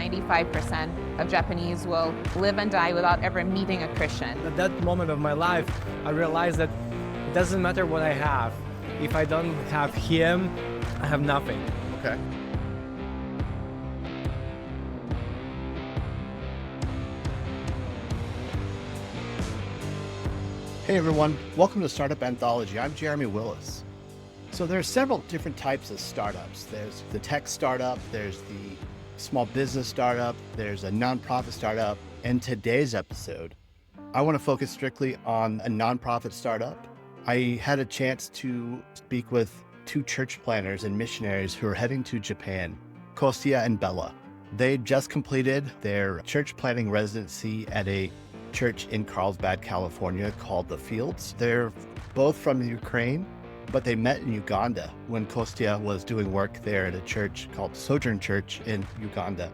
95% of Japanese will live and die without ever meeting a Christian. At that moment of my life, I realized that it doesn't matter what I have. If I don't have him, I have nothing. Okay. Hey everyone, welcome to Startup Anthology. I'm Jeremy Willis. So there are several different types of startups. There's the tech startup, there's the small business startup, there's a nonprofit startup. In today's episode, I want to focus strictly on a nonprofit startup. I had a chance to speak with two church planners and missionaries who are heading to Japan, Kostya and Bella. They just completed their church planning residency at a church in Carlsbad, California called The Fields. They're both from Ukraine, but they met in Uganda when Kostya was doing work there at a church called Sojourn Church in Uganda.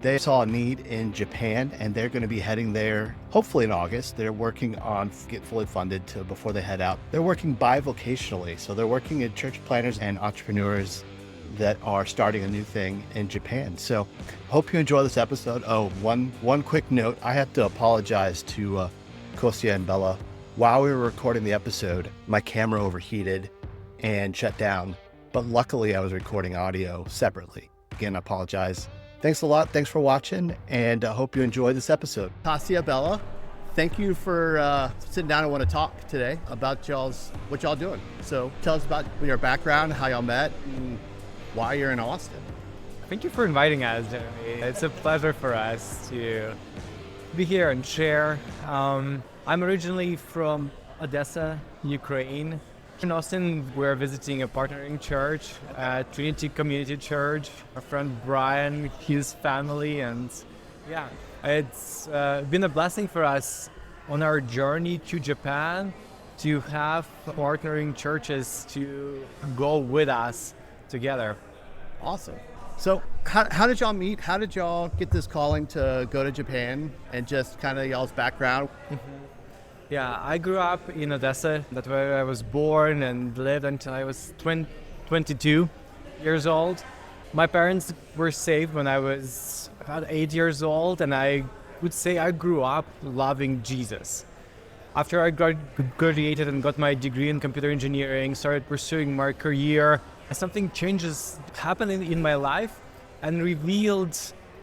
They saw a need in Japan and they're going to be heading there hopefully in August. They're working on get fully funded before they head out. They're working bivocationally, so they're working at church planners and entrepreneurs that are starting a new thing in Japan. So hope you enjoy this episode. Oh, one quick note. I have to apologize to Kostya and Bella. While we were recording the episode, my camera overheated and shut down, but luckily I was recording audio separately. Again, I apologize. Thanks a lot. Thanks for watching, and I hope you enjoy this episode. Kostya, Bella, thank you for sitting down and want to talk today about what y'all doing. So tell us about your background, how y'all met, and why you're in Austin. Thank you for inviting us, Jeremy. It's a pleasure for us to be here and share. I'm originally from Odessa, Ukraine. In Austin, we're visiting a partnering church, Trinity Community Church. Our friend Brian, his family, and yeah, it's been a blessing for us on our journey to Japan to have partnering churches to go with us together. Awesome. So how did y'all meet? How did y'all get this calling to go to Japan, and just kind of y'all's background? Yeah, I grew up in Odessa. That's where I was born and lived until I was 22 years old. My parents were saved when I was about 8 years old, and I would say I grew up loving Jesus. After I graduated and got my degree in computer engineering, started pursuing my career, something changes happened in my life, and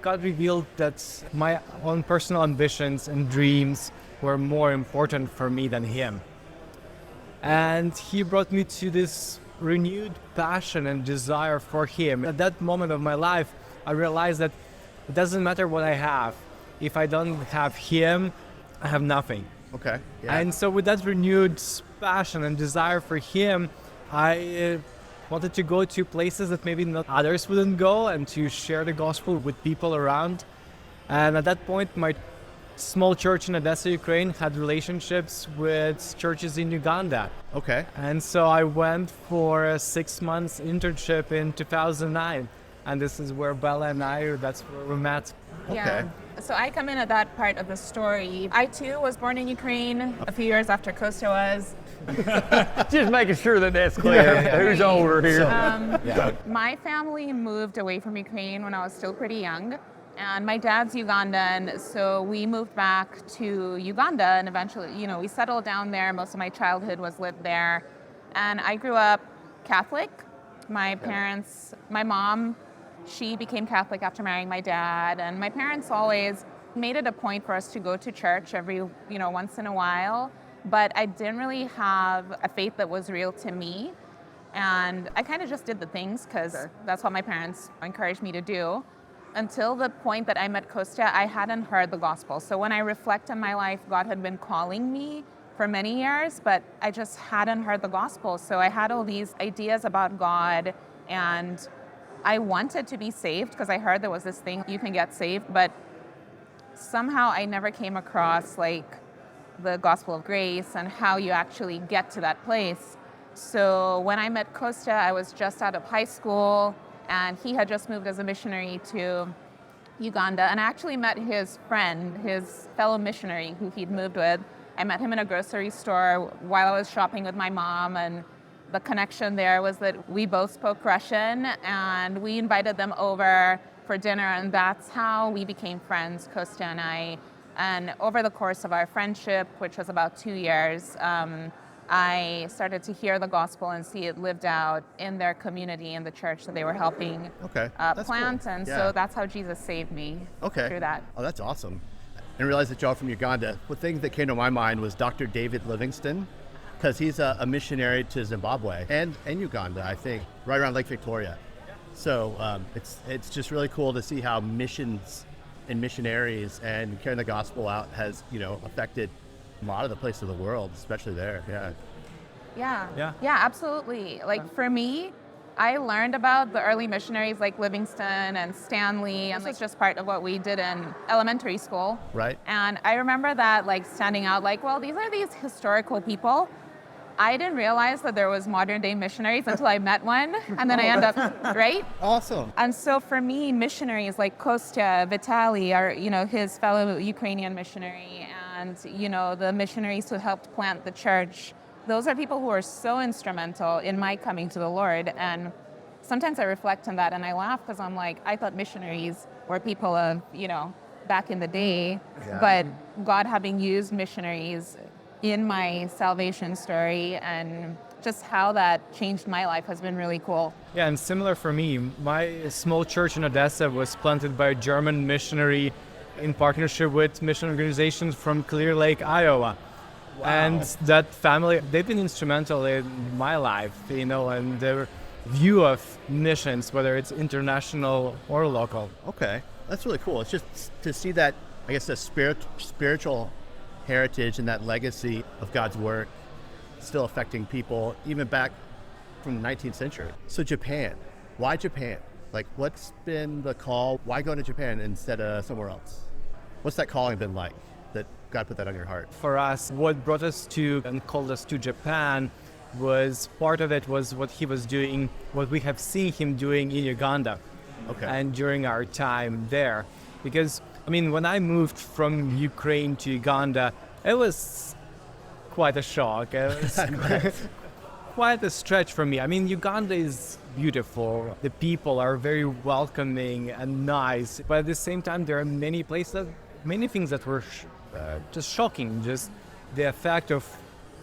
God revealed that my own personal ambitions and dreams were more important for me than him. And he brought me to this renewed passion and desire for him. At that moment of my life, I realized that it doesn't matter what I have. If I don't have him, I have nothing. Okay. Yeah. And so with that renewed passion and desire for him, I wanted to go to places that maybe not others wouldn't go, and to share the gospel with people around. And at that point, my small church in Odessa, Ukraine had relationships with churches in Uganda. Okay. And so I went for a 6 months internship in 2009. And this is where Bella and that's where we met. Okay. Yeah. So I come in at that part of the story. I too was born in Ukraine a few years after Kostya was. Just making sure that that's clear. Who's older here? My family moved away from Ukraine when I was still pretty young. And my dad's Ugandan, so we moved back to Uganda, and eventually, we settled down there. Most of my childhood was lived there. And I grew up Catholic. My parents, my mom, she became Catholic after marrying my dad, and my parents always made it a point for us to go to church every, once in a while. But I didn't really have a faith that was real to me. And I kind of just did the things because that's what my parents encouraged me to do. Until the point that I met Kostya, I hadn't heard the gospel. So when I reflect on my life, God had been calling me for many years, but I just hadn't heard the gospel. So I had all these ideas about God, and I wanted to be saved because I heard there was this thing, you can get saved, but somehow I never came across the gospel of grace and how you actually get to that place. So when I met Kostya, I was just out of high school, and he had just moved as a missionary to Uganda. And I actually met his friend, his fellow missionary who he'd moved with. I met him in a grocery store while I was shopping with my mom, and the connection there was that we both spoke Russian, and we invited them over for dinner, and that's how we became friends, Kostya and I. And over the course of our friendship, which was about 2 years, I started to hear the gospel and see it lived out in their community, in the church that they were helping That's plant. cool. And Yeah. so that's how Jesus saved me through that. Oh, that's awesome. I didn't realize that y'all from Uganda. The thing that came to my mind was Dr. David Livingston, because he's a missionary to Zimbabwe and Uganda, I think, right around Lake Victoria. So it's just really cool to see how missions and missionaries and carrying the gospel out has, affected a lot of the places of the world, especially there. Yeah, absolutely. Like for me, I learned about the early missionaries like Livingston and Stanley, and it's just part of what we did in elementary school. Right. And I remember that like standing out like, well, these are these historical people. I didn't realize that there was modern day missionaries until I met one, and then I end up, right? Awesome. And so for me, missionaries like Kostya, Vitaly are, his fellow Ukrainian missionary, and, the missionaries who helped plant the church. Those are people who are so instrumental in my coming to the Lord. And sometimes I reflect on that and I laugh because I'm like, I thought missionaries were people of, back in the day, but God having used missionaries in my salvation story and just how that changed my life has been really cool. Yeah, and similar for me. My small church in Odessa was planted by a German missionary in partnership with mission organizations from Clear Lake, Iowa. Wow. And that family, they've been instrumental in my life, and their view of missions, whether it's international or local. Okay, that's really cool. It's just to see that, I guess, the spiritual heritage and that legacy of God's work still affecting people even back from the 19th century. So Japan, why Japan? Like, what's been the call? Why go to Japan instead of somewhere else? What's that calling been like that God put that on your heart? For us, what brought us to and called us to Japan was part of it was what he was doing, what we have seen him doing in Uganda. Okay. And during our time there. Because, when I moved from Ukraine to Uganda, it was quite a shock. It was quite a stretch for me. Uganda is beautiful. The people are very welcoming and nice. But at the same time, there are many things that were just shocking. Just the effect of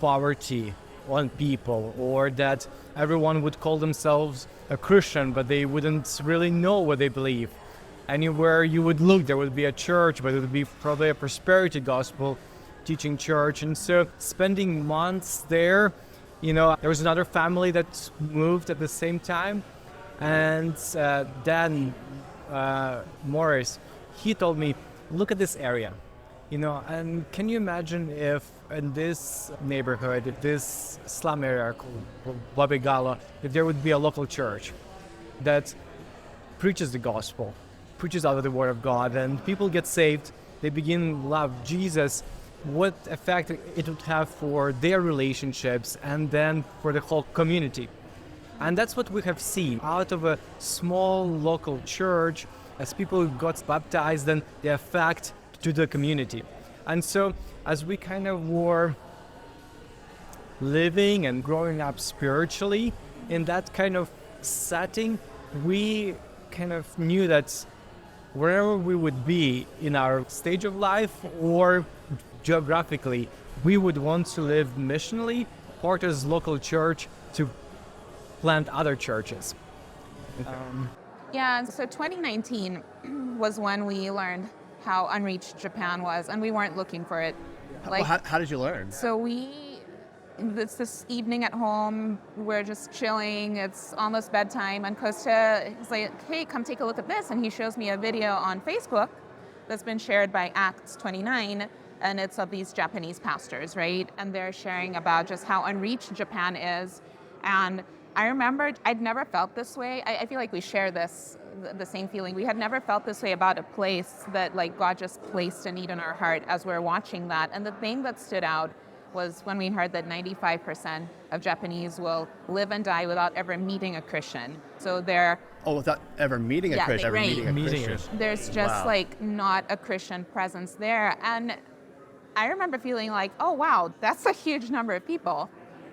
poverty on people, or that everyone would call themselves a Christian, but they wouldn't really know what they believe. Anywhere you would look, there would be a church, but it would be probably a prosperity gospel teaching church. And so spending months there, there was another family that moved at the same time. And Dan Morris, he told me, look at this area, and can you imagine if in this neighborhood, if this slum area called Babigalo, if there would be a local church that preaches the gospel, preaches out of the word of God, and people get saved, they begin to love Jesus, what effect it would have for their relationships and then for the whole community. And that's what we have seen out of a small local church, as people got baptized, and the effect to the community. And so as we kind of were living and growing up spiritually in that kind of setting, we kind of knew that wherever we would be in our stage of life or geographically, we would want to live missionally, part as local church, to plant other churches. So 2019 was when we learned how unreached Japan was, and we weren't looking for it. How did you learn? So it's this evening at home, we're just chilling, it's almost bedtime, and Kostya is like, hey, come take a look at this, and he shows me a video on Facebook that's been shared by Acts 29, and it's of these Japanese pastors, right? And they're sharing about just how unreached Japan is. And I remember I'd never felt this way. I feel like we share the same feeling. We had never felt this way about a place that like God just placed a need in our heart as we're watching that. And the thing that stood out was when we heard that 95% of Japanese will live and die without ever meeting a Christian. So they're... Oh, without ever meeting a Christian? Right. Meeting a Christian. There's just like not a Christian presence there. And I remember feeling like, oh wow, that's a huge number of people.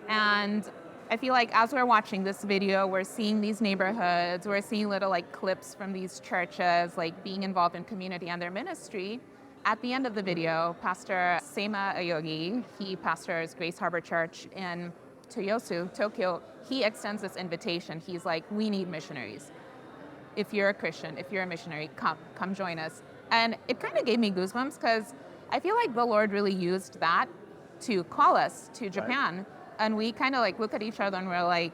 And I feel like as we're watching this video, we're seeing these neighborhoods, we're seeing little like clips from these churches, like being involved in community and their ministry. At the end of the video, Pastor Soma Ayogi, he pastors Grace Harbor Church in Toyosu, Tokyo. He extends this invitation. He's like, we need missionaries. If you're a Christian, if you're a missionary, come join us. And it kind of gave me goosebumps because I feel like the Lord really used that to call us to Japan. Right. And we kind of like look at each other and we're like,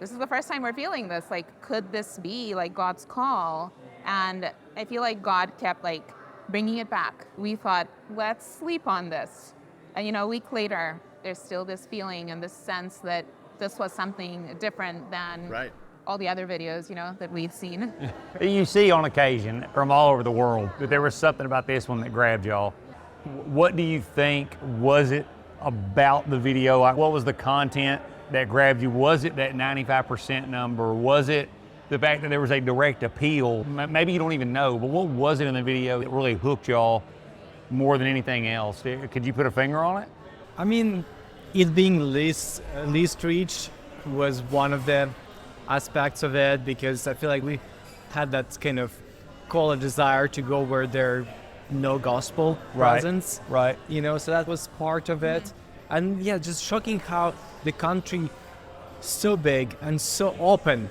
this is the first time we're feeling this. Like, could this be like God's call? And I feel like God kept like bringing it back. We thought, let's sleep on this. And a week later, there's still this feeling and this sense that this was something different than all the other videos, that we've seen. You see on occasion from all over the world that there was something about this one that grabbed y'all. What do you think was it about the video? What was the content that grabbed you? Was it that 95% number? Was it the fact that there was a direct appeal? Maybe you don't even know, but what was it in the video that really hooked y'all more than anything else? Could you put a finger on it? I mean, it being least reached was one of the aspects of it, because I feel like we had that kind of call and desire to go where there no gospel presence. Right. So that was part of it. And yeah, just shocking how the country so big and so open.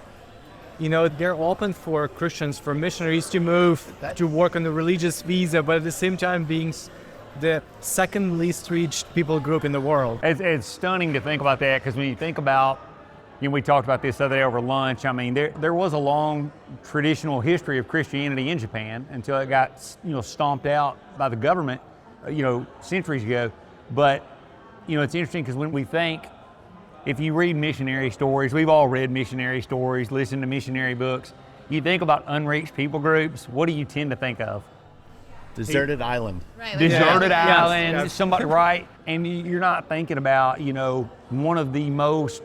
They're open for Christians, for missionaries to move, to work on the religious visa, but at the same time being the second least reached people group in the world. It's stunning to think about that, because when you think about, we talked about this the other day over lunch. I mean, there was a long traditional history of Christianity in Japan until it got, stomped out by the government, centuries ago. But, it's interesting because when we think, if you read missionary stories, we've all read missionary stories, listened to missionary books. You think about unreached people groups, what do you tend to think of? Deserted island. Right, Deserted island, Yes. somebody, right? And you're not thinking about, one of the most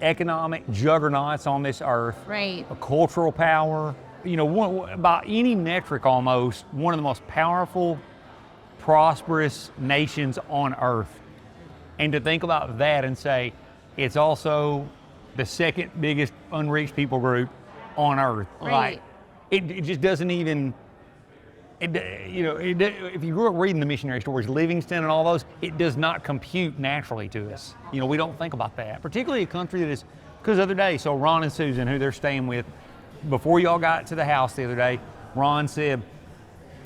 economic juggernauts on this earth. Right. A cultural power, by any metric almost, one of the most powerful, prosperous nations on earth. And to think about that and say, it's also the second biggest unreached people group on earth. Right. It just doesn't even, if you grew up reading the missionary stories, Livingston and all those, it does not compute naturally to us. We don't think about that, particularly a country that is, because the other day, so Ron and Susan, who they're staying with, before y'all got to the house the other day, Ron said,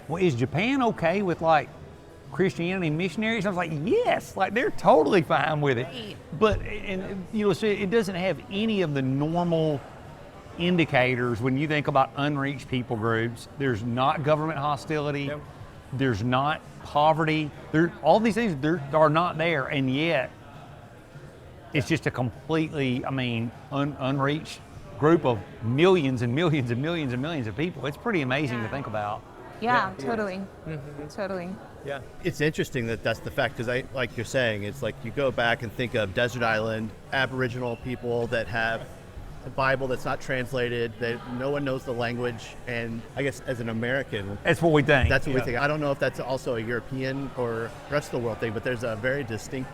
well, is Japan okay with Christianity missionaries? I was like, yes, they're totally fine with it. Right. But, so it doesn't have any of the normal indicators when you think about unreached people groups. There's not government hostility. Yep. There's not poverty. All these things are not there, and yet it's just a completely, unreached group of millions and millions and millions and millions of people. It's pretty amazing to think about. Yeah, totally. Totally. Yeah. It's interesting that's the fact, because like you're saying, it's like you go back and think of desert island, Aboriginal people that have a Bible that's not translated, that no one knows the language, and I guess as an American, That's what we think. that's what we think. I don't know if that's also a European or rest of the world thing, but there's a very distinct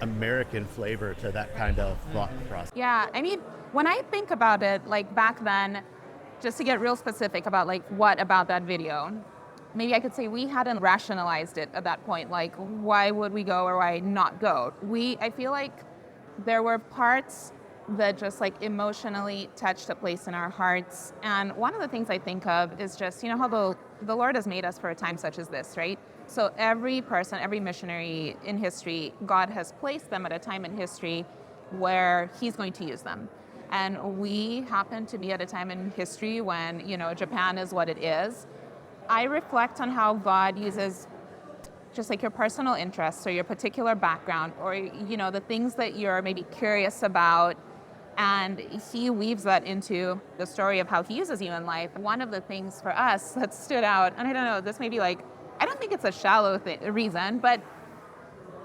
American flavor to that kind of thought process. Yeah, when I think about it, back then, just to get real specific about what about that video, maybe I could say we hadn't rationalized it at that point. Why would we go or why not go? I feel like there were parts that just emotionally touched a place in our hearts. And one of the things I think of is just, how the Lord has made us for a time such as this, right? So every person, every missionary in history, God has placed them at a time in history where He's going to use them. And we happen to be at a time in history when, Japan is what it is. I reflect on how God uses just your personal interests or your particular background or, the things that you're maybe curious about. And He weaves that into the story of how He uses you in life. One of the things for us that stood out, and I don't know, this may be I don't think it's a shallow reason, but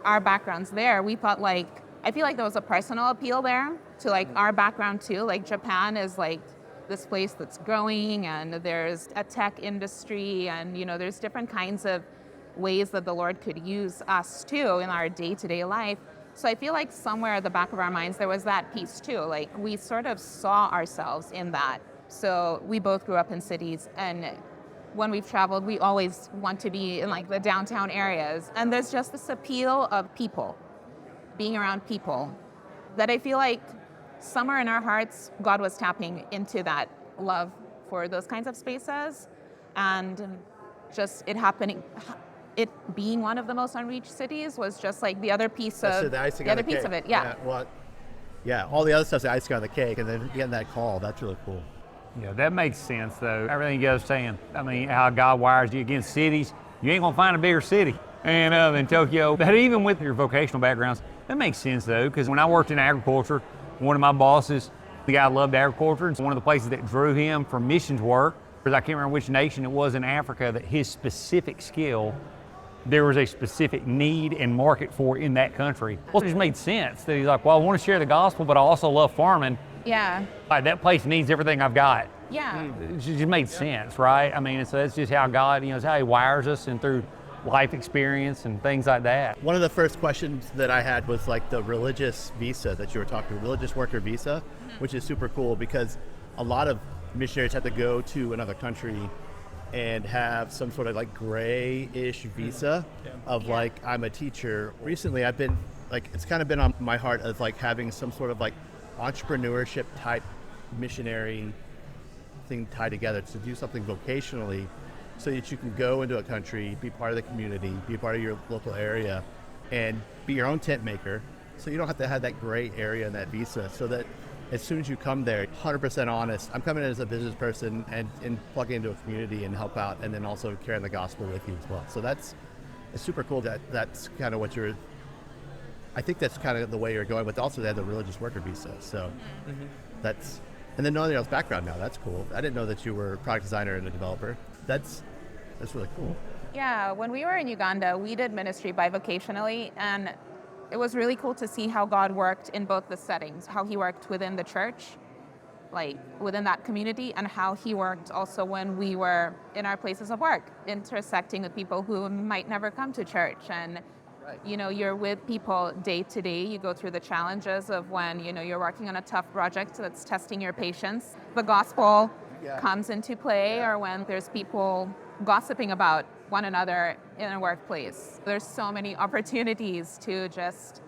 our background's there. We thought I feel like there was a personal appeal there to our background too. Japan is this place that's growing, and there's a tech industry, and there's different kinds of ways that the Lord could use us too in our day-to-day life. So I feel like somewhere at the back of our minds, there was that piece too. Like we sort of saw ourselves in that. So we both grew up in cities, and when we've traveled, we always want to be in like the downtown areas. And there's just this appeal of people, being around people, that I feel like somewhere in our hearts, God was tapping into that love for those kinds of spaces. And just it being one of the most unreached cities was just like the other piece of the icing on other the piece cake. of it. Yeah. All the other stuff's the icing on the cake, and then getting that call, that's really cool. Yeah, that makes sense though. Everything you guys are saying. I mean, how God wires you against cities. You ain't gonna find a bigger city than Tokyo. But even with your vocational backgrounds, that makes sense though, because when I worked in agriculture, one of my bosses, the guy loved agriculture, and one of the places that drew him for missions work, because I can't remember which nation it was in Africa, that his specific skill, there was a specific need and market for in that country. Well, it just made sense that he's like, well, I want to share the gospel, but I also love farming. Yeah. Like, that place needs everything I've got. Yeah. It just made sense, right? I mean, so that's just how God, it's how he wires us and through life experience and things like that. One of the first questions that I had was like the religious visa that you were talking about, religious worker visa, which is super cool because a lot of missionaries have to go to another country and have some sort of like gray-ish visa of like, I'm a teacher. Recently I've been like, it's kind of been on my heart of like having some sort of like entrepreneurship type missionary thing tied together to do something vocationally so that you can go into a country, be part of the community, be part of your local area, and be your own tent maker. So you don't have to have that gray area in that visa, so that as soon as you come there, 100% honest, I'm coming in as a business person and plugging into a community and help out, and then also carrying the gospel with you as well. So it's super cool that's kind of what I think that's kind of the way you're going, but also they have the religious worker visa. So and then knowing your background now, that's cool. I didn't know that you were a product designer and a developer. That's really cool. Yeah, when we were in Uganda, we did ministry bivocationally, and it was really cool to see how God worked in both the settings, how he worked within the church, like within that community, and how he worked also when we were in our places of work, intersecting with people who might never come to church. And you're with people day to day. You go through the challenges of when, you're working on a tough project that's testing your patience. The gospel comes into play, or when there's people gossiping about one another in a workplace. There's so many opportunities to just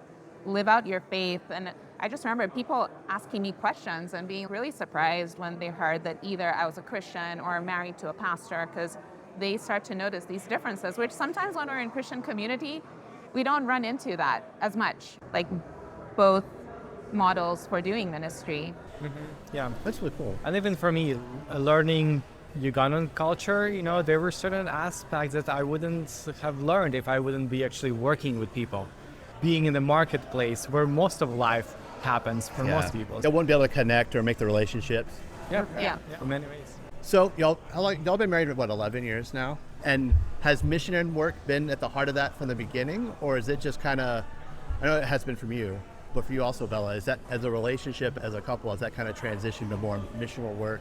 live out your faith. And I just remember people asking me questions and being really surprised when they heard that either I was a Christian or married to a pastor, because they start to notice these differences, which sometimes when we're in Christian community, we don't run into that as much, like both models for doing ministry. Yeah, That's really cool. and even for me, learning Ugandan culture, there were certain aspects that I wouldn't have learned if I wouldn't be actually working with people, being in the marketplace where most of life happens for most people. They wouldn't be able to connect or make the relationships. Yeah. In many ways. So y'all been married for 11 years now? And has missionary work been at the heart of that from the beginning, or is it just kind of, I know it has been from you, but for you also, Bella, is that as a relationship, as a couple, has that kind of transitioned to more missional work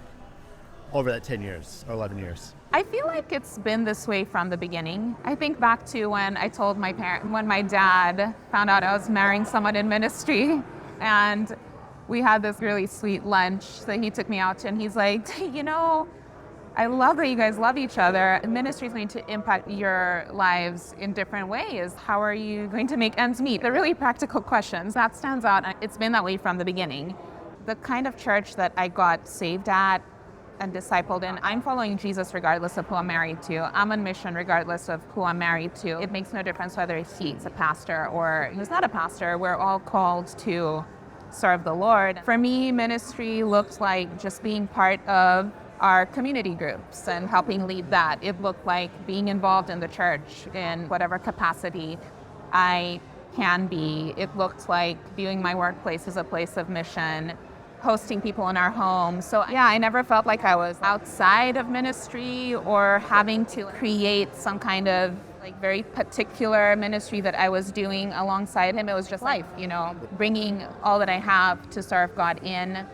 over that 10 years or 11 years? I feel like it's been this way from the beginning. I think back to when I told when my dad found out I was marrying someone in ministry, and we had this really sweet lunch that he took me out to, and he's like, I love that you guys love each other. Ministry is going to impact your lives in different ways. How are you going to make ends meet? They're really practical questions. That stands out. It's been that way from the beginning. The kind of church that I got saved at and discipled in, I'm following Jesus regardless of who I'm married to. I'm on mission regardless of who I'm married to. It makes no difference whether he's a pastor or who's not a pastor. We're all called to serve the Lord. For me, ministry looked like just being part of our community groups and helping lead that. It looked like being involved in the church in whatever capacity I can be. It looked like viewing my workplace as a place of mission, hosting people in our homes. So yeah, I never felt like I was outside of ministry or having to create some kind of like very particular ministry that I was doing alongside him. It was just life, bringing all that I have to serve God in.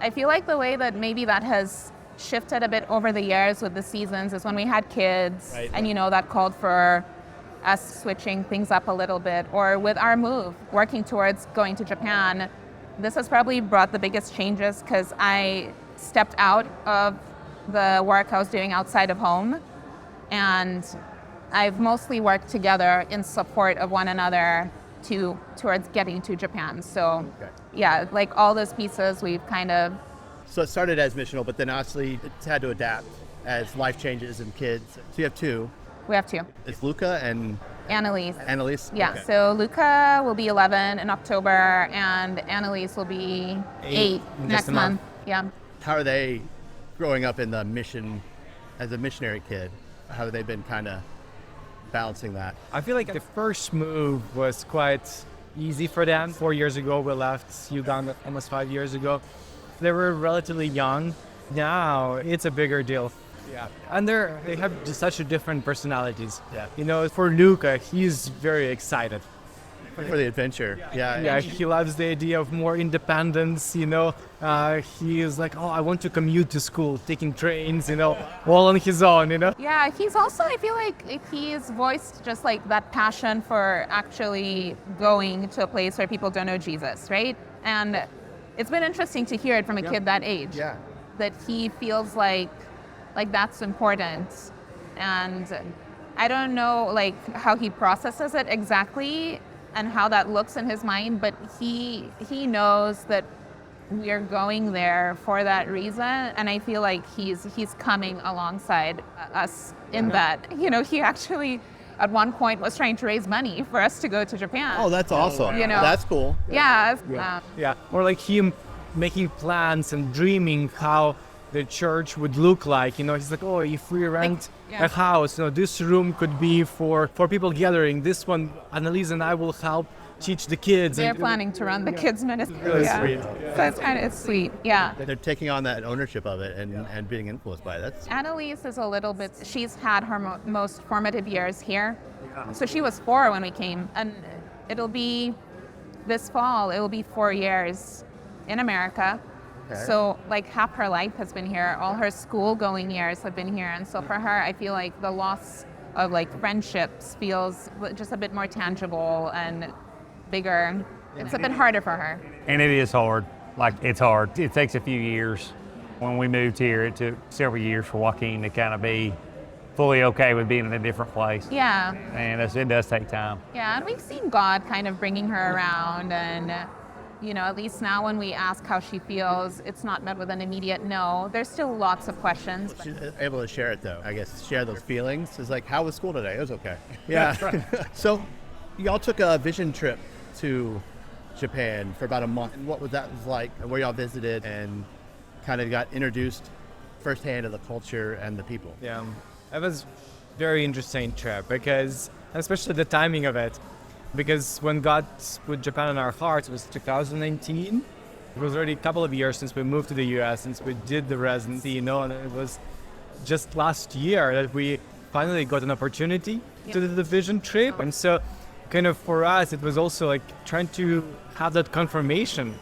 I feel like the way that maybe that has shifted a bit over the years with the seasons is when we had kids, and that called for us switching things up a little bit, or with our move, working towards going to Japan. This has probably brought the biggest changes because I stepped out of the work I was doing outside of home, and I've mostly worked together in support of one another towards getting to Japan. So yeah, like all those pieces we've kind of... So it started as missional, but then honestly it's had to adapt as life changes and kids. So you have two. We have two. It's Luca and Annalise. Annalise? Yeah, Okay. so Luca will be 11 in October, and Annalise will be 8 next month. Yeah. How are they growing up in the mission as a missionary kid? How have they been kind of balancing that? I feel like the first move was quite easy for them. 4 years ago, we left Uganda almost 5 years ago. They were relatively young. Now it's a bigger deal. Yeah, and they have just such a different personalities. Yeah. You know, for Luca, he's very excited. For the adventure. Yeah. Yeah, he loves the idea of more independence, you know. He is like, oh, I want to commute to school, taking trains, you know, all on his own, you know. Yeah, he's also, I feel like he's voiced just like that passion for actually going to a place where people don't know Jesus, right? And it's been interesting to hear it from a kid that age. Yeah. That he feels like that's important. And I don't know like how he processes it exactly and how that looks in his mind, but he knows that we're going there for that reason, and I feel like he's coming alongside us in that. You know, he actually at one point was trying to raise money for us to go to Japan. Oh, that's awesome. You know, That's cool. Yeah. Yeah, or like him making plans and dreaming how the church would look like. You know, he's like, oh, if we rent a house, you know, this room could be for people gathering. This one, Annalise and I will help teach the kids. They're planning to run the kids ministry. Really yeah. sweet. So it's sweet. Yeah. They're taking on that ownership of it and being influenced by it. That's Annalise is a little bit, she's had her most formative years here. So she was 4 when we came, and it'll be this fall, it will be 4 years in America. Okay. So like half her life has been here. All her school going years have been here. And so for her, I feel like the loss of like friendships feels just a bit more tangible and bigger. It's a bit harder for her. And it is hard. Like, it's hard. It takes a few years. When we moved here, it took several years for Joaquin to kind of be fully okay with being in a different place. Yeah. And it does take time. Yeah, and we've seen God kind of bringing her around, and you know, at least now when we ask how she feels, it's not met with an immediate no. There's still lots of questions. she's able to share it though. I guess share those feelings. It's like, how was school today? It was okay. Yeah. So y'all took a vision trip to Japan for about a month. And what was that like? Where y'all visited and kind of got introduced firsthand to the culture and the people. Yeah, it was very interesting trip because, especially the timing of it, because when God put Japan in our hearts, it was 2019. It was already a couple of years since we moved to the US, since we did the residency, you know, and it was just last year that we finally got an opportunity to do the vision trip. And so kind of for us, it was also like trying to have that confirmation.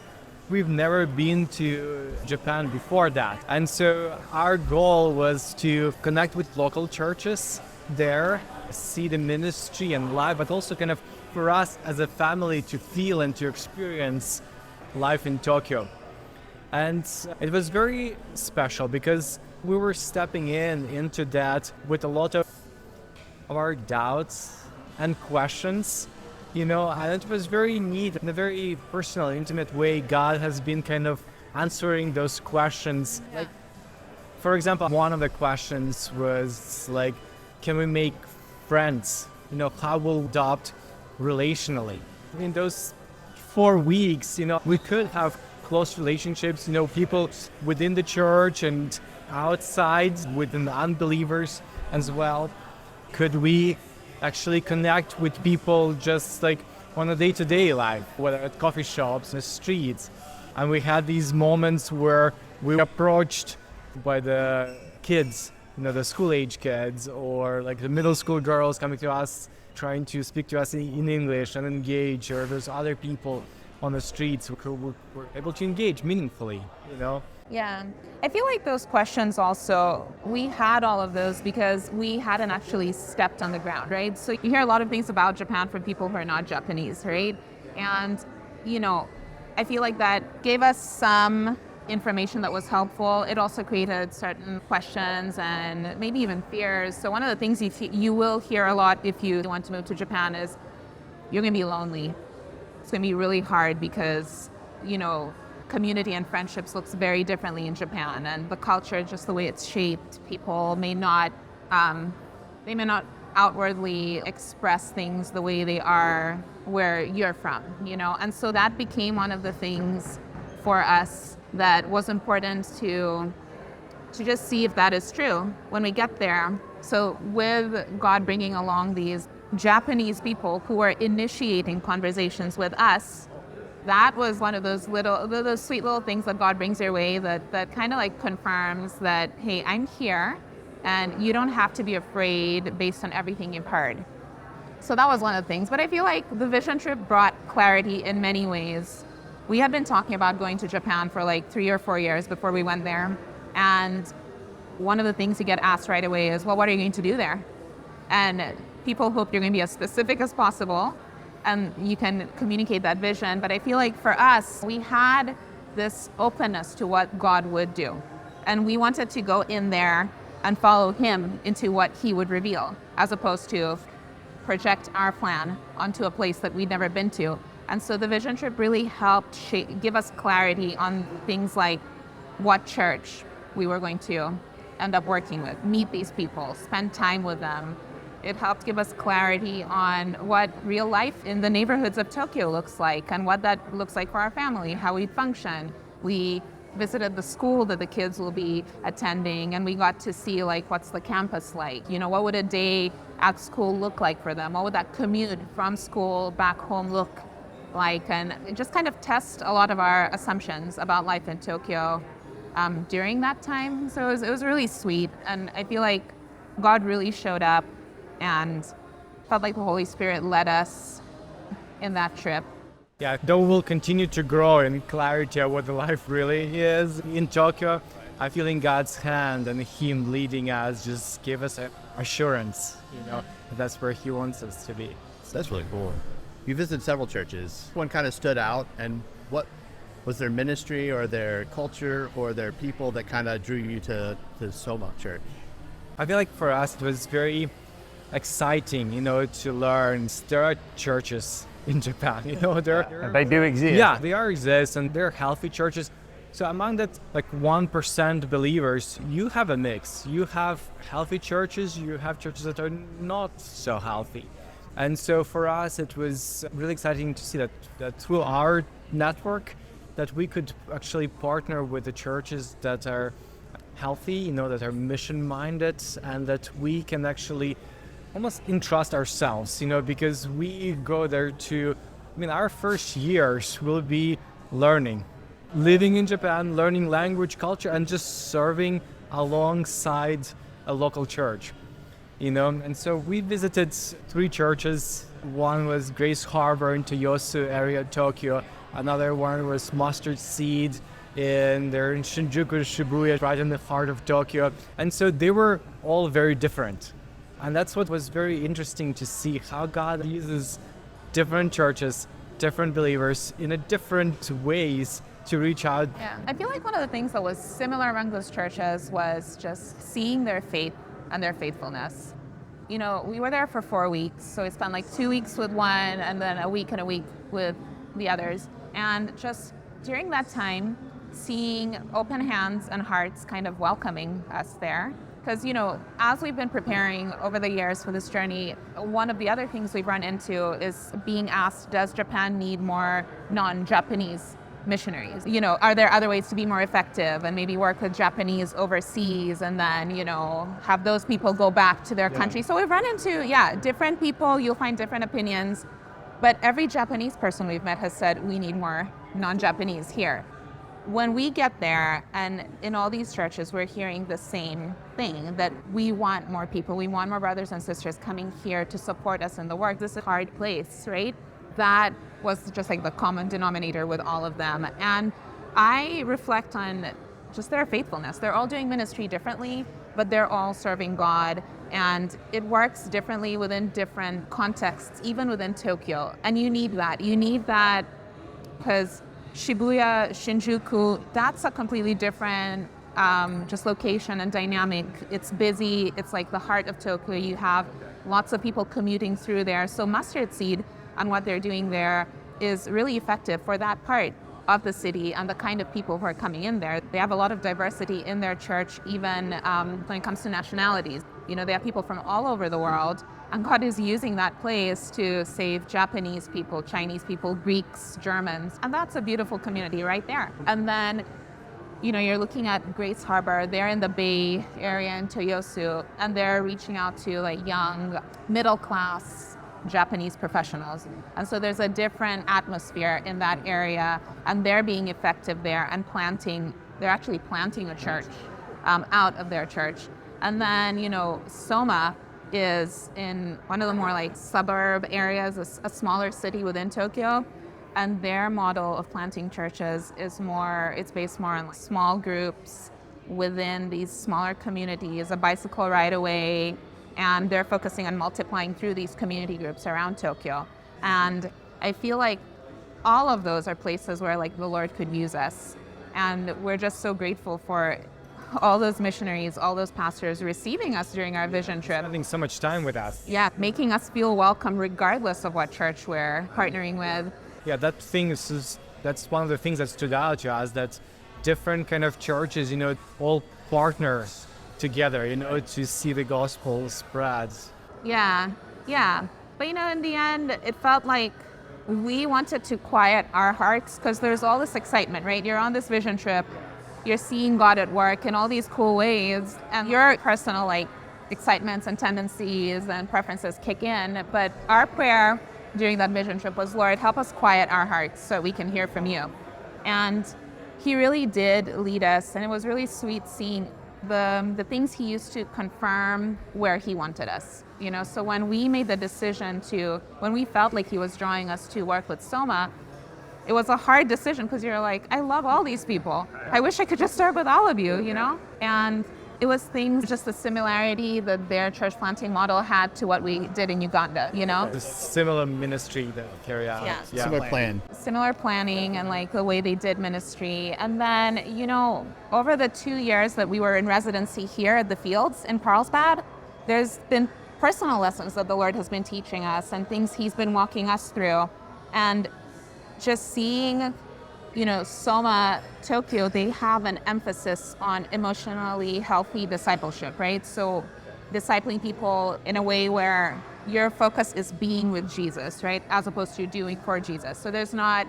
We've never been to Japan before that. And so our goal was to connect with local churches there, see the ministry and life, but also kind of for us as a family to feel and to experience life in Tokyo. And it was very special because we were stepping into that with a lot of our doubts and questions, you know, and it was very neat in a very personal, intimate way. God has been kind of answering those questions. Like, for example, one of the questions was like, can we make friends? You know, how we'll adopt relationally. In those 4 weeks, you know, we could have close relationships, you know, people within the church and outside within the unbelievers as well. Could we actually connect with people just like on a day-to-day life, whether at coffee shops, the streets? And we had these moments where we were approached by the kids, you know, the school-age kids, or like the middle school girls coming to us, trying to speak to us in English and engage, or there's other people on the streets who were able to engage meaningfully, Yeah. I feel like those questions also, we had all of those because we hadn't actually stepped on the ground, right? So you hear a lot of things about Japan from people who are not Japanese, right? And, I feel like that gave us some information that was helpful. It also created certain questions and maybe even fears. So one of the things you will hear a lot if you want to move to Japan is you're going to be lonely. It's going to be really hard because, community and friendships looks very differently in Japan, and the culture, just the way it's shaped, people may not outwardly express things the way they are where you're from, and so that became one of the things for us that was important to just see if that is true when we get there. So with God bringing along these Japanese people who are initiating conversations with us, that was one of those sweet little things that God brings your way that kind of like confirms that, hey, I'm here and you don't have to be afraid based on everything you've heard. So that was one of the things. But I feel like the vision trip brought clarity in many ways. We had been talking about going to Japan for like 3 or 4 years before we went there. And one of the things you get asked right away is, well, what are you going to do there? And people hope you're going to be as specific as possible and you can communicate that vision. But I feel like for us, we had this openness to what God would do. And we wanted to go in there and follow him into what he would reveal, as opposed to project our plan onto a place that we'd never been to. And so the vision trip really helped give us clarity on things like what church we were going to end up working with, meet these people, spend time with them. It helped give us clarity on what real life in the neighborhoods of Tokyo looks like and what that looks like for our family, how we function. We visited the school that the kids will be attending, and we got to see like what's the campus like, what would a day at school look like for them, what would that commute from school back home look like, and just kind of test a lot of our assumptions about life in Tokyo during that time. So it was really sweet, and I feel like God really showed up and felt like the Holy Spirit led us in that trip. Yeah, though we'll continue to grow in clarity of what the life really is in Tokyo, I feel in God's hand and him leading us just give us assurance, that's where he wants us to be. That's really cool. You visited several churches. One kind of stood out, and what was their ministry or their culture or their people that kind of drew you to Soma Church? I feel like for us it was very exciting, to learn. There are churches in Japan, They do exist. Yeah, they exist, and they're healthy churches. So among that, like 1% believers, you have a mix. You have healthy churches, you have churches that are not so healthy. And so for us, it was really exciting to see that through our network, that we could actually partner with the churches that are healthy, that are mission-minded, and that we can actually almost entrust ourselves, because we go there our first years will be learning, living in Japan, learning language, culture, and just serving alongside a local church, And so we visited 3 churches. One was Grace Harbor in Toyosu area, Tokyo. Another one was Mustard Seed in Shinjuku, Shibuya, right in the heart of Tokyo. And so they were all very different. And that's what was very interesting to see, how God uses different churches, different believers in a different ways to reach out. Yeah, I feel like one of the things that was similar among those churches was just seeing their faith and their faithfulness. We were there for 4 weeks, so we spent like 2 weeks with one and then a week with the others. And just during that time, seeing open hands and hearts kind of welcoming us there. Because, as we've been preparing over the years for this journey, one of the other things we've run into is being asked, does Japan need more non-Japanese missionaries? Are there other ways to be more effective and maybe work with Japanese overseas and then, have those people go back to their country? So we've run into, different people, you'll find different opinions, but every Japanese person we've met has said, we need more non-Japanese here. When we get there, and in all these churches, we're hearing the same thing, that we want more people. We want more brothers and sisters coming here to support us in the work. This is a hard place, right? that was just like the common denominator with all of them. And I reflect on just their faithfulness. They're all doing ministry differently, but they're all serving God. And it works differently within different contexts, even within Tokyo. And you need that. You need that because Shibuya, Shinjuku, that's a completely different just location and dynamic. It's busy. It's like the heart of Tokyo. You have lots of people commuting through there. So Mustard Seed and what they're doing there is really effective for that part of the city and the kind of people who are coming in there. They have a lot of diversity in their church, even when it comes to nationalities. You know, they have people from all over the world, and God is using that place to save Japanese people, Chinese people, Greeks, Germans, and that's a beautiful community right there. And then, you know, you're looking at Grace Harbor. They're in the Bay Area in Toyosu, and they're reaching out to like young, middle-class Japanese professionals. And so there's a different atmosphere in that area, and they're being effective there and they're actually planting a church out of their church. And then, you know, Soma is in one of the more like suburb areas, a smaller city within Tokyo. And their model of planting churches is it's based more on like small groups within these smaller communities, a bicycle ride away, and they're focusing on multiplying through these community groups around Tokyo. And I feel like all of those are places where like the Lord could use us. And we're just so grateful for all those missionaries, all those pastors receiving us during our vision trip. Spending so much time with us. Yeah, making us feel welcome regardless of what church we're partnering with. Yeah, that's one of the things that stood out to us, that different kind of churches, you know, all partner together, you know, to see the gospel spread. Yeah. But, you know, in the end, it felt like we wanted to quiet our hearts because there's all this excitement, right? You're on this vision trip, you're seeing God at work in all these cool ways, and your personal, like, excitements and tendencies and preferences kick in. But our prayer during that vision trip was, Lord, help us quiet our hearts so we can hear from you. And he really did lead us, and it was really sweet seeing the things he used to confirm where he wanted us. You know, so when we made the decision when we felt like he was drawing us to work with Soma, it was a hard decision because you're like, I love all these people. I wish I could just start with all of you, you know? And it was just the similarity that their church planting model had to what we did in Uganda, you know? The similar ministry that we carry out. Yeah. Similar plan. Similar planning and like the way they did ministry. And then, you know, over the 2 years that we were in residency here at the Fields in Carlsbad, there's been personal lessons that the Lord has been teaching us and things he's been walking us through. And just seeing, you know, Soma, Tokyo, they have an emphasis on emotionally healthy discipleship, right? So discipling people in a way where your focus is being with Jesus, right? As opposed to doing for Jesus. So there's not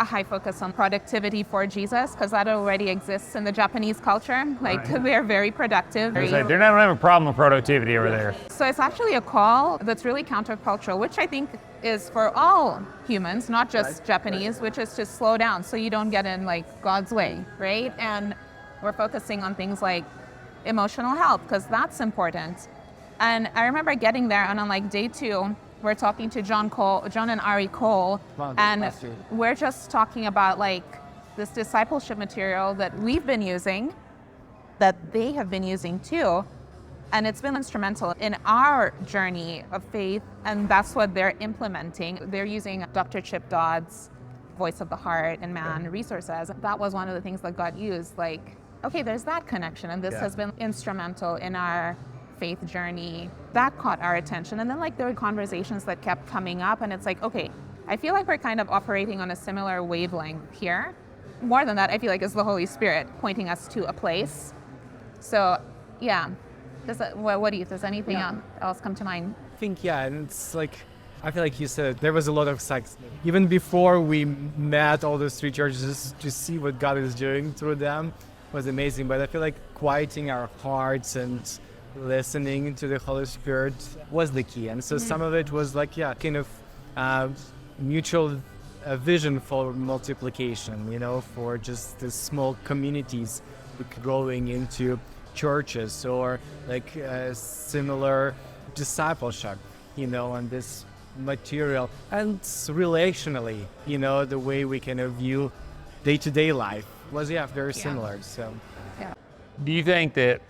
a high focus on productivity for Jesus, because that already exists in the Japanese culture. Like, they're very productive. They're not having a problem with productivity over there. So it's actually a call that's really countercultural, which I think is for all humans, not just Japanese, which is to slow down so you don't get in like God's way, right? And we're focusing on things like emotional health, because that's important. And I remember getting there, and on like day 2, we're talking to John and Ari Cole, and we're just talking about like this discipleship material that we've been using, that they have been using too, and it's been instrumental in our journey of faith, and that's what they're implementing. They're using Dr. Chip Dodd's Voice of the Heart and Man resources. That was one of the things that God used, like, okay, there's that connection, and this has been instrumental in our faith journey. That caught our attention. And then like there were conversations that kept coming up, and it's like, okay, I feel like we're kind of operating on a similar wavelength here. More than that, I feel like it's the Holy Spirit pointing us to a place. So yeah, does anything else come to mind? I think, and it's like, I feel like you said, there was a lot of sex. Even before we met all those 3 churches, to see what God is doing through them was amazing. But I feel like quieting our hearts and listening to the Holy Spirit was the key. And so some of it was like, kind of mutual vision for multiplication, you know, for just the small communities growing into churches, or like similar discipleship, you know, and this material and relationally, the way we kind of view day-to-day life was very similar. So Do you think that,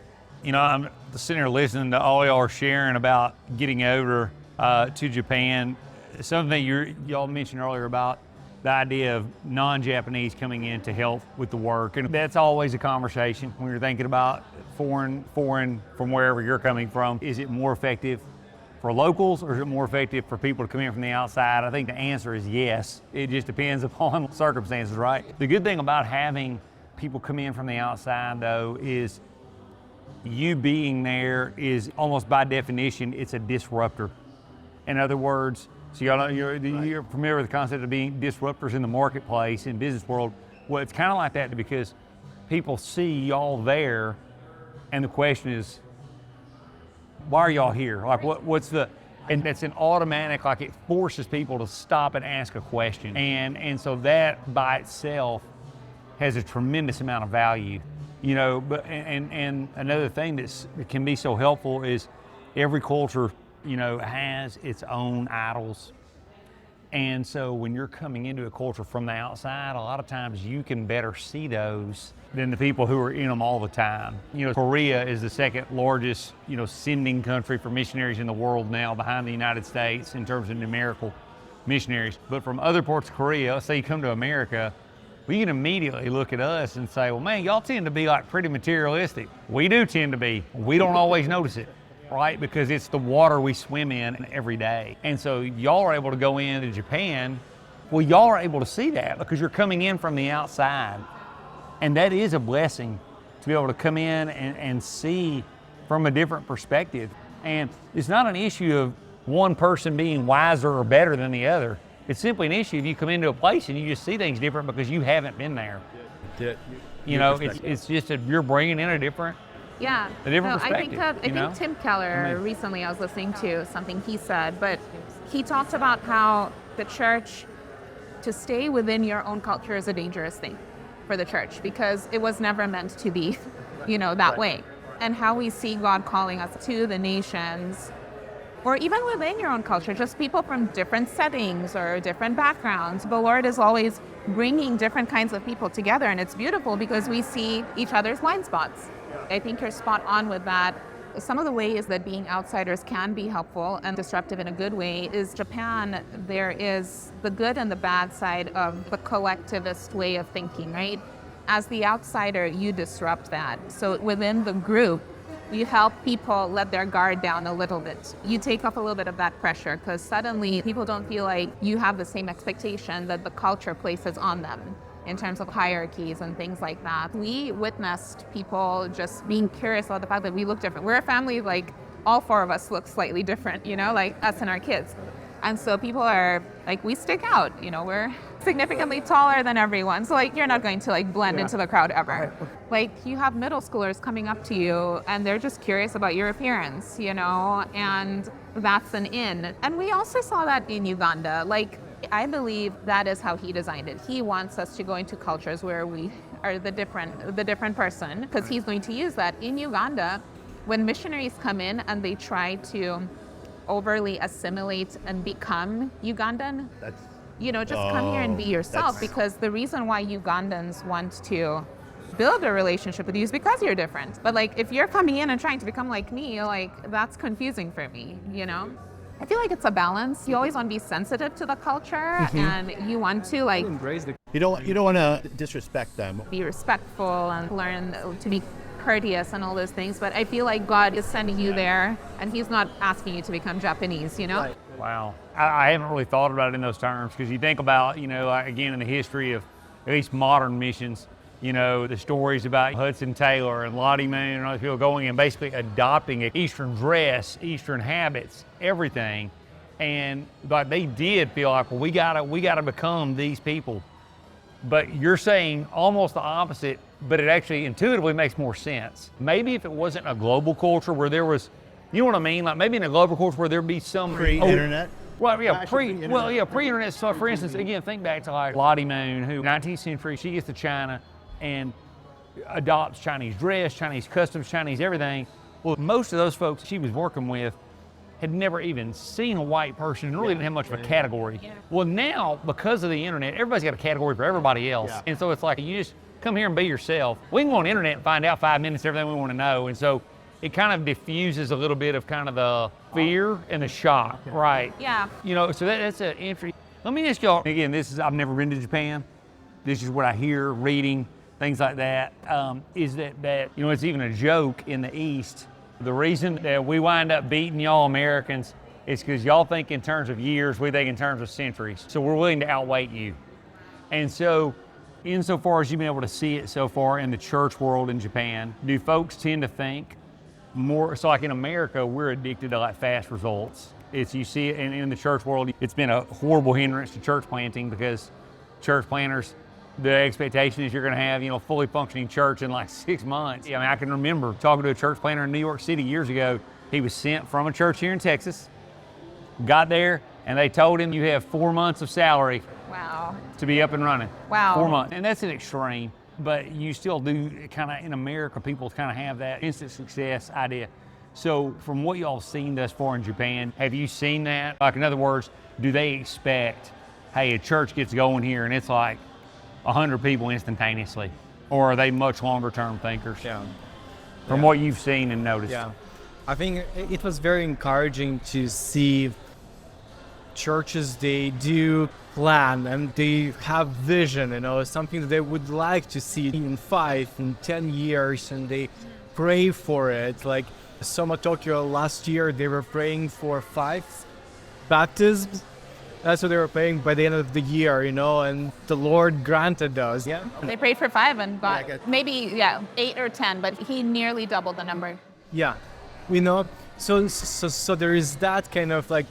I'm sitting here listening to all y'all are sharing about getting over to Japan, something y'all mentioned earlier about the idea of non-Japanese coming in to help with the work, and that's always a conversation when you're thinking about foreign from wherever you're coming from. Is it more effective for locals, or is it more effective for people to come in from the outside? I think the answer is yes. It just depends upon circumstances, right? The good thing about having people come in from the outside, though, is you being there is almost by definition, it's a disruptor. In other words, so you're familiar with the concept of being disruptors in the marketplace, in business world. Well, it's kind of like that because people see y'all there, and the question is, why are y'all here? Like, and it's an automatic, like it forces people to stop and ask a question. And so that by itself has a tremendous amount of value, but and another thing that can be so helpful is every culture, has its own idols. And so when you're coming into a culture from the outside, a lot of times you can better see those than the people who are in them all the time. Korea is the second largest, sending country for missionaries in the world now, behind the United States in terms of numerical missionaries. But from other parts of Korea, let's say you come to America, we can immediately look at us and say, well, man, y'all tend to be like pretty materialistic. We do tend to be. We don't always notice it, right? Because it's the water we swim in every day. And so y'all are able to go into Japan. Well, y'all are able to see that because you're coming in from the outside. And that is a blessing to be able to come in and see from a different perspective. And it's not an issue of one person being wiser or better than the other. It's simply an issue if you come into a place and you just see things different because you haven't been there. It's just you're bringing in a different perspective. I think Tim Keller, recently I was listening to something he said, but he talked about how the church, to stay within your own culture is a dangerous thing for the church because it was never meant to be, that way. And how we see God calling us to the nations, or even within your own culture, just people from different settings or different backgrounds. The Lord is always bringing different kinds of people together, and it's beautiful because we see each other's blind spots. I think you're spot on with that. Some of the ways that being outsiders can be helpful and disruptive in a good way is Japan. There is the good and the bad side of the collectivist way of thinking, right? As the outsider, you disrupt that. So within the group, you help people let their guard down a little bit. You take off a little bit of that pressure because suddenly people don't feel like you have the same expectation that the culture places on them in terms of hierarchies and things like that. We witnessed people just being curious about the fact that we look different. We're a family, like all four of us look slightly different, like us and our kids. And so people are like, we stick out, we're significantly taller than everyone. So you're not going to blend into the crowd ever. You have middle schoolers coming up to you and they're just curious about your appearance, and that's an in. And we also saw that in Uganda. I believe that is how he designed it. He wants us to go into cultures where we are the different person, because he's going to use that. In Uganda, when missionaries come in and they try to overly assimilate and become Ugandan, just come here and be yourself, because the reason why Ugandans want to build a relationship with you is because you're different. But if you're coming in and trying to become like me, that's confusing for me, I feel like it's a balance. You always want to be sensitive to the culture, and you want to embrace the. You don't want to disrespect them. Be respectful and learn to be courteous and all those things. But I feel like God is sending you there, and He's not asking you to become Japanese. Right. Wow, I haven't really thought about it in those terms, because you think about again in the history of at least modern missions. The stories about Hudson Taylor and Lottie Moon and other people going and basically adopting Eastern dress, Eastern habits, everything. And they did feel like, well, we gotta become these people. But you're saying almost the opposite, but it actually intuitively makes more sense. Maybe if it wasn't a global culture where there was, you know what I mean? Maybe in a global culture where there'd be some pre-internet. Well, yeah, pre-internet. So, for instance, again, think back to Lottie Moon, who 19th century, she gets to China and adopts Chinese dress, Chinese customs, Chinese everything. Well, most of those folks she was working with had never even seen a white person and really didn't have much of a category. Yeah. Well, now, because of the internet, everybody's got a category for everybody else. Yeah. And so it's like, you just come here and be yourself. We can go on the internet and find out 5 minutes everything we want to know. And so it kind of diffuses a little bit of kind of the fear and the shock, right? Yeah. You know, so that's an entry. Let me ask y'all, again, I've never been to Japan. This is what I hear, reading, things like that. Is that, you know, it's even a joke in the East. The reason that we wind up beating y'all Americans is because y'all think in terms of years, we think in terms of centuries. So we're willing to outweight you. And so, insofar as you've been able to see it so far in the church world in Japan, do folks tend to think more, so like in America, we're addicted to like fast results. You see it in the church world, it's been a horrible hindrance to church planting because church planters, the expectation is you're going to have, you know, fully functioning church in like 6 months. I mean, I can remember talking to a church planter in New York City years ago. He was sent from a church here in Texas, got there, and they told him you have 4 months of salary Wow. to be up and running. Wow. 4 months. And that's an extreme, but you still do kind of, in America, people kind of have that instant success idea. So from what y'all seen thus far in Japan, have you seen that? Like, in other words, do they expect, hey, a church gets going here and it's like 100 people instantaneously? Or are they much longer term thinkers? Yeah. From what you've seen and noticed? Yeah. I think it was very encouraging to see churches, they do plan and they have vision, you know, something that they would like to see in 5 and 10 years, and they pray for it. Like Soma Tokyo last year, they were praying for 5 baptisms. That's what they were praying by the end of the year, you know, and the Lord granted those. Yeah. They prayed for 5 and got Yeah, I got- maybe 8 or 10, but he nearly doubled the number. Yeah, we know. So there is that kind of like,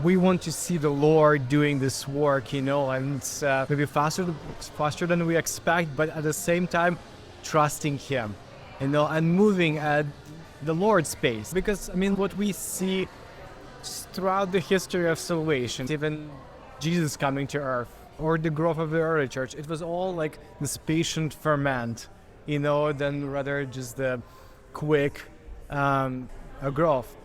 we want to see the Lord doing this work, you know, and it's maybe faster than we expect, but at the same time, trusting Him, you know, and moving at the Lord's pace. Because I mean, what we see throughout the history of salvation, even Jesus coming to earth or the growth of the early church, it was all like this patient ferment, you know, than rather just the quick growth.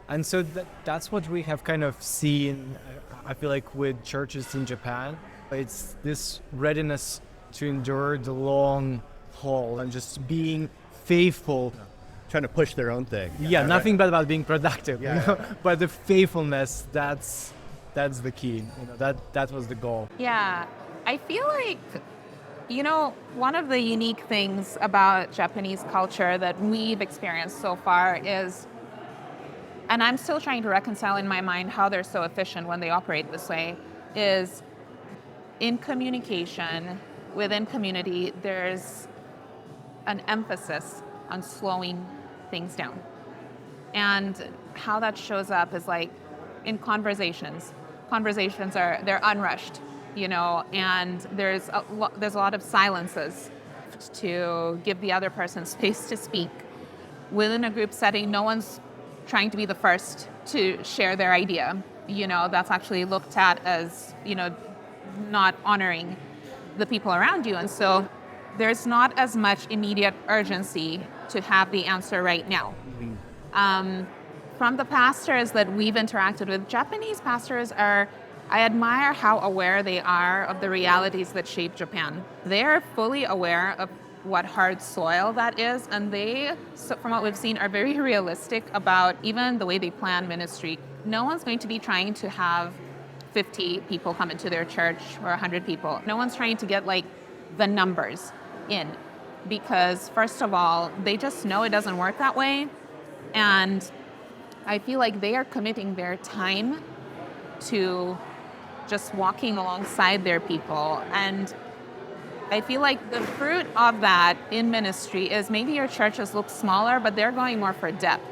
And so that's what we have kind of seen, I feel like, with churches in Japan. It's this readiness to endure the long haul and just being faithful. Trying to push their own thing. Yeah, nothing bad about being productive, Yeah, you know? But the faithfulness, that's the key. You know, that was the goal. Yeah, I feel like, you know, one of the unique things about Japanese culture that we've experienced so far is, and I'm still trying to reconcile in my mind how they're so efficient when they operate this way, is in communication, within community, there's an emphasis on slowing things down. And how that shows up is like in conversations. They're unrushed, you know, and there's a lot of silences to give the other person space to speak. Within a group setting, no one's trying to be the first to share their idea. You know, that's actually looked at as, you know, not honoring the people around you. And so there's not as much immediate urgency to have the answer right now. From the pastors that we've interacted with, Japanese pastors I admire how aware they are of the realities that shape Japan. They are fully aware of what hard soil that is, and from what we've seen, are very realistic about even the way they plan ministry. No one's going to be trying to have 50 people come into their church or 100 people. No one's trying to get like the numbers in, because first of all, they just know it doesn't work that way. And I feel like they are committing their time to just walking alongside their people. And I feel like the fruit of that in ministry is maybe your churches look smaller, but they're going more for depth.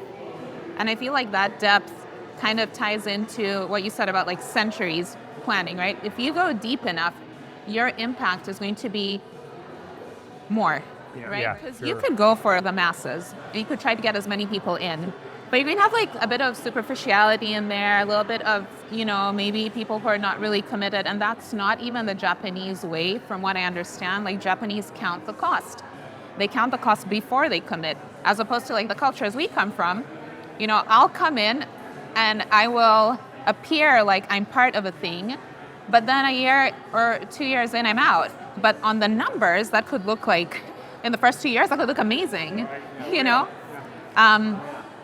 And I feel like that depth kind of ties into what you said about like centuries planning, right? If you go deep enough, your impact is going to be more, right? Because you could go for the masses, and you could try to get as many people in, but you're going to have like a bit of superficiality in there, a little bit of, you know, maybe people who are not really committed, and that's not even the Japanese way, from what I understand. Like, Japanese count the cost. They count the cost before they commit, as opposed to like the cultures we come from. You know, I'll come in and I will appear like I'm part of a thing, but then a year or 2 years in, I'm out. But on the numbers, that could look like, in the first 2 years, that could look amazing, you know?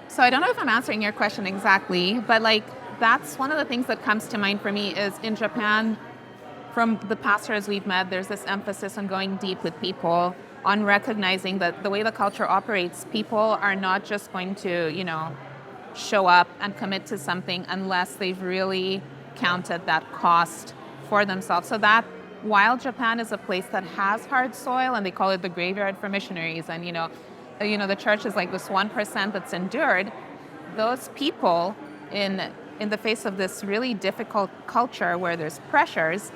So I don't know if I'm answering your question exactly, but like, that's one of the things that comes to mind for me is in Japan, from the pastors we've met, there's this emphasis on going deep with people, on recognizing that the way the culture operates, people are not just going to, show up and commit to something unless they've really counted that cost for themselves. So that while Japan is a place that has hard soil, and they call it the graveyard for missionaries, and the church is like this 1% that's endured, those people in the face of this really difficult culture where there's pressures,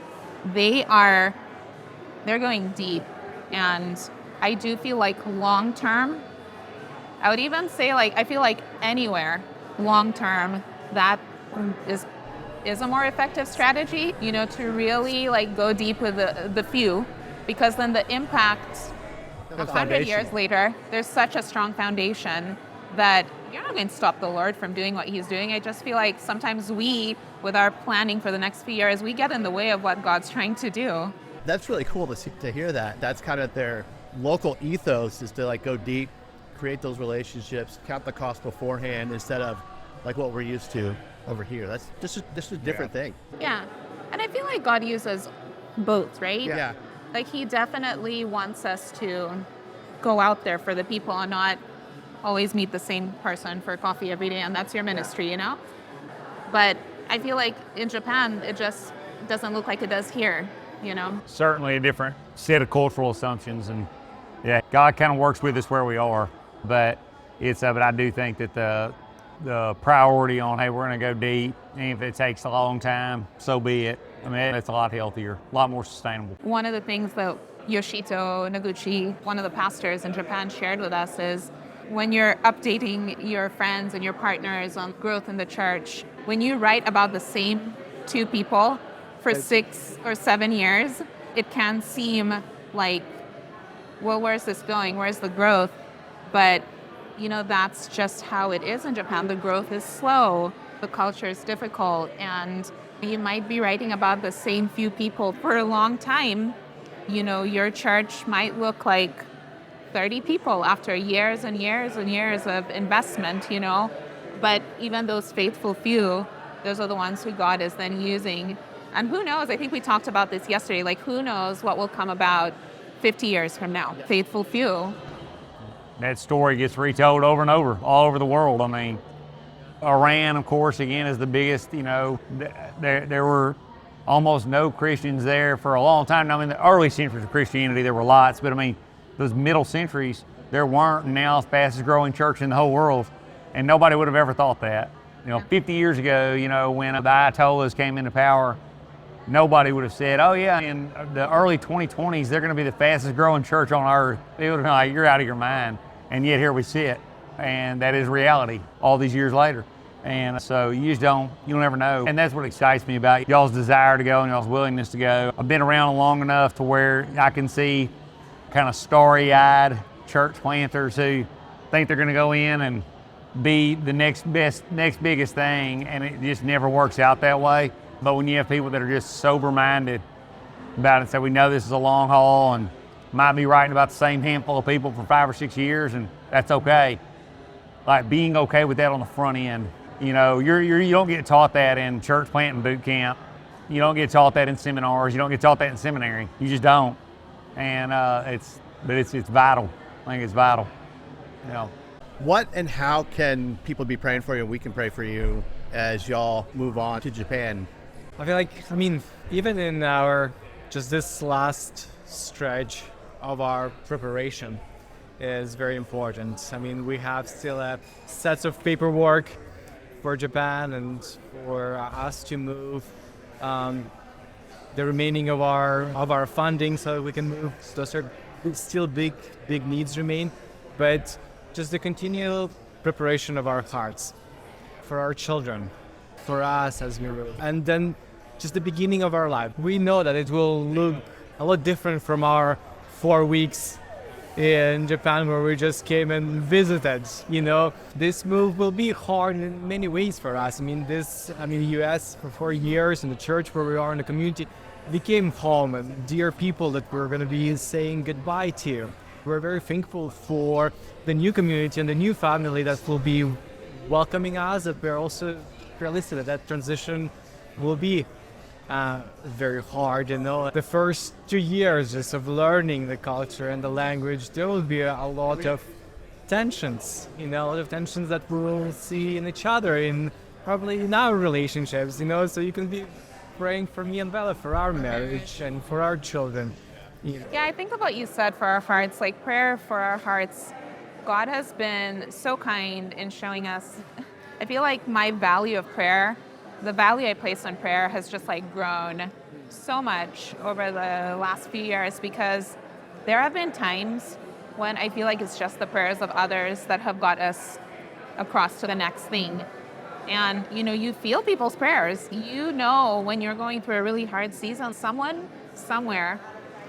they're going deep. And I do feel like long term, I would even say like, I feel like anywhere long term, that is a more effective strategy, to really like go deep with the few, because then the impact 100 years later, there's such a strong foundation that you're not going to stop the Lord from doing what he's doing. I just feel like sometimes we, with our planning for the next few years, we get in the way of what God's trying to do. That's really cool to hear that. That's kind of their local ethos, is to like go deep, create those relationships, count the cost beforehand instead of like what we're used to over here. That's just a different thing. Yeah. And I feel like God uses both, right? Yeah. Like he definitely wants us to go out there for the people and not always meet the same person for coffee every day, and that's your ministry, But I feel like in Japan, it just doesn't look like it does here, Certainly a different set of cultural assumptions, and God kind of works with us where we are, but I do think that the priority on, hey, we're going to go deep, and if it takes a long time, so be it. I mean, it's a lot healthier, a lot more sustainable. One of the things that Yoshito Noguchi, one of the pastors in Japan, shared with us is when you're updating your friends and your partners on growth in the church, when you write about the same two people for 6 or 7 years, it can seem like, well, where's this going? Where's the growth? But, that's just how it is in Japan. The growth is slow. The culture is difficult. And you might be writing about the same few people for a long time. Your church might look like 30 people after years and years and years of investment, But even those faithful few, those are the ones who God is then using. And who knows, I think we talked about this yesterday, like who knows what will come about 50 years from now. Faithful few. That story gets retold over and over, all over the world. I mean, Iran, of course, again, is the biggest, there were almost no Christians there for a long time. Now, in the early centuries of Christianity, there were lots, but I mean, those middle centuries, there weren't. Now the fastest growing church in the whole world, and nobody would have ever thought that. 50 years ago, when the Ayatollahs came into power, nobody would have said, oh yeah, in the early 2020s, they're going to be the fastest growing church on earth. It would have been like, you're out of your mind. And yet here we sit, and that is reality all these years later. And so you don't ever know. And that's what excites me about y'all's desire to go and y'all's willingness to go. I've been around long enough to where I can see kind of starry-eyed church planters who think they're going to go in and be the next biggest thing, and it just never works out that way. But when you have people that are just sober-minded about it and say, we know this is a long haul and might be writing about the same handful of people for 5 or 6 years, and that's okay. Like being okay with that on the front end. You don't get taught that in church planting boot camp. You don't get taught that in seminars. You don't get taught that in seminary. You just don't. And it's vital. I think it's vital. What and how can people be praying for you, and we can pray for you as y'all move on to Japan? I feel like, even in just this last stretch of our preparation is very important. We have still a sets of paperwork for Japan and for us to move the remaining of our funding so we can move. So those are still big needs remain, but just the continual preparation of our hearts for our children, for us as we move, and then just the beginning of our life. We know that it will look a lot different from our 4 weeks in Japan where we just came and visited. This move will be hard in many ways for us. US for 4 years in the church where we are in the community became home and dear people that we're going to be saying goodbye to. We're very thankful for the new community and the new family that will be welcoming us, but we're also realistic that transition will be very hard. The first 2 years just of learning the culture and the language, there will be a lot of tensions, a lot of tensions that we will see in each other, probably in our relationships, so you can be praying for me and Bella, for our marriage and for our children. Yeah, I think of what you said for our hearts, like prayer for our hearts. God has been so kind in showing us. I feel like my value of prayer, the value I place on prayer has just grown so much over the last few years, because there have been times when I feel like it's just the prayers of others that have got us across to the next thing. And, you feel people's prayers. When you're going through a really hard season, someone somewhere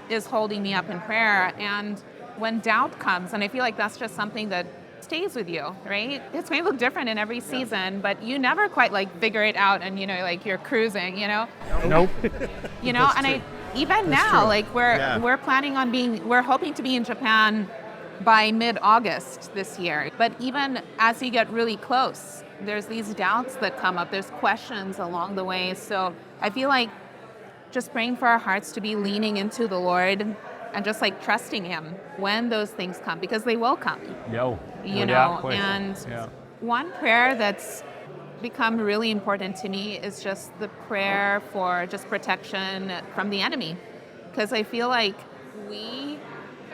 is holding me up in prayer. And when doubt comes, and I feel like that's just something that stays with you, right? It may look different in every season, but you never quite figure it out and you're cruising, Nope. Even now, we're planning on we're hoping to be in Japan by mid-August this year. But even as you get really close, there's these doubts that come up, there's questions along the way. So I feel like just praying for our hearts to be leaning into the Lord and just trusting Him when those things come, because they will come. Without question. And one prayer that's become really important to me is just the prayer for just protection from the enemy. Because I feel like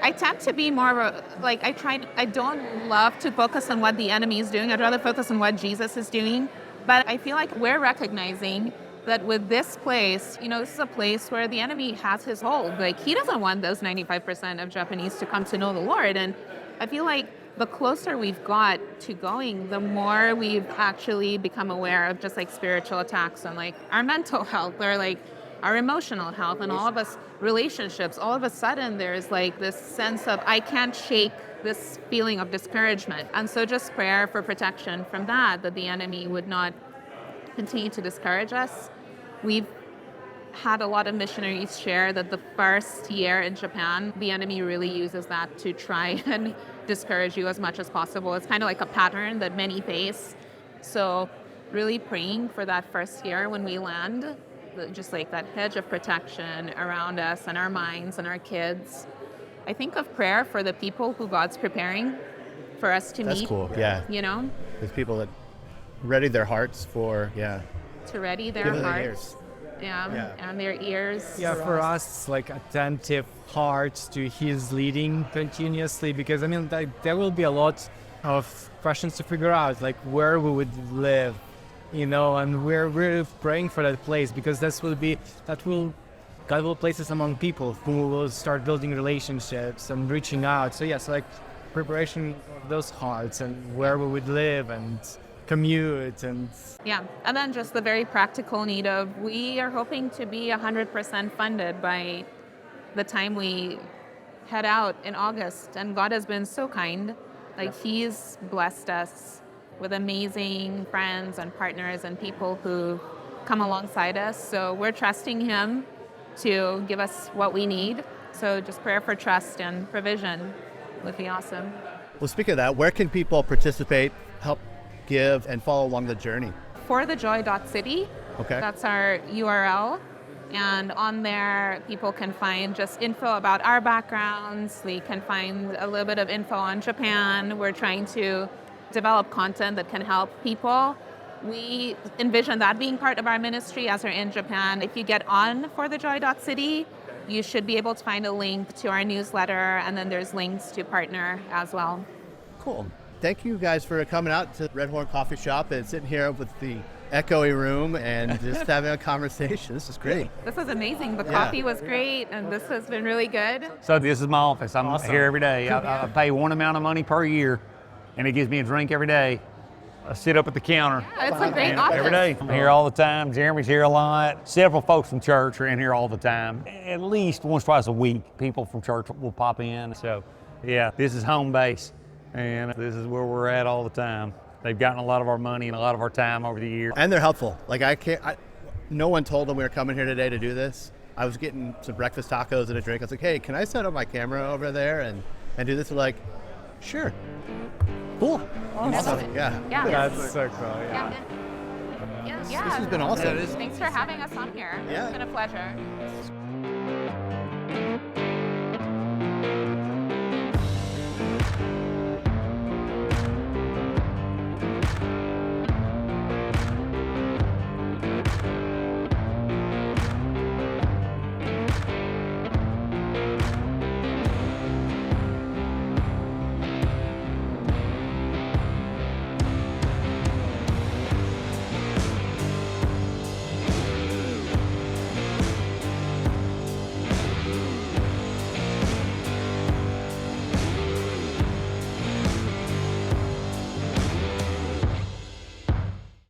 I tend to be more of I don't love to focus on what the enemy is doing. I'd rather focus on what Jesus is doing. But I feel like we're recognizing that with this place, this is a place where the enemy has his hold. He doesn't want those 95% of Japanese to come to know the Lord. And I feel like the closer we've got to going, the more we've actually become aware of just spiritual attacks on our mental health or our emotional health and all of us relationships. All of a sudden there's this sense of I can't shake this feeling of discouragement. And so just prayer for protection from that the enemy would not continue to discourage us. We've had a lot of missionaries share that the first year in Japan, the enemy really uses that to try and discourage you as much as possible. It's kind of a pattern that many face. So really praying for that first year when we land, just that hedge of protection around us and our minds and our kids. I think of prayer for the people who God's preparing for us to meet. That's cool, yeah. There's people that ready their hearts for, to ready their hearts. And their ears. For us, attentive hearts to His leading continuously, because there will be a lot of questions to figure out, where we would live, and we're praying for that place, because God will place us among people who will start building relationships and reaching out. So preparation of those hearts and where we would live and commute and then just the very practical need of we are hoping to be 100% funded by the time we head out in August, and God has been so kind. He's blessed us with amazing friends and partners and people who come alongside us, so we're trusting Him to give us what we need. So just prayer for trust and provision would be awesome. Well, speaking of that, where can people participate, help give, and follow along the journey? forthejoy.city. Okay. That's our URL. And on there, people can find just info about our backgrounds. They can find a little bit of info on Japan. We're trying to develop content that can help people. We envision that being part of our ministry as we're in Japan. If you get on forthejoy.city, you should be able to find a link to our newsletter, and then there's links to partner as well. Cool. Thank you guys for coming out to Red Horn Coffee Shop and sitting here with the echoey room and just having a conversation. This is great. This was amazing. The coffee was great, and this has been really good. So this is my office. I'm here every day. I pay one amount of money per year, and it gives me a drink every day. I sit up at the counter. Yeah, it's a great office. Every day. I'm here all the time. Jeremy's here a lot. Several folks from church are in here all the time. At least once, twice a week, people from church will pop in. So Yeah, this is home base, and this is where we're at all the time. They've gotten a lot of our money and a lot of our time over the years. And they're helpful. Like no one told them we were coming here today to do this. I was getting some breakfast tacos and a drink. I was like, hey, can I set up my camera over there and do this? They're like, sure. Cool. Awesome. Yeah. Yeah. That's so cool. Yeah. Yeah. This has been awesome. Thanks for having us on here. Yeah. It's been a pleasure.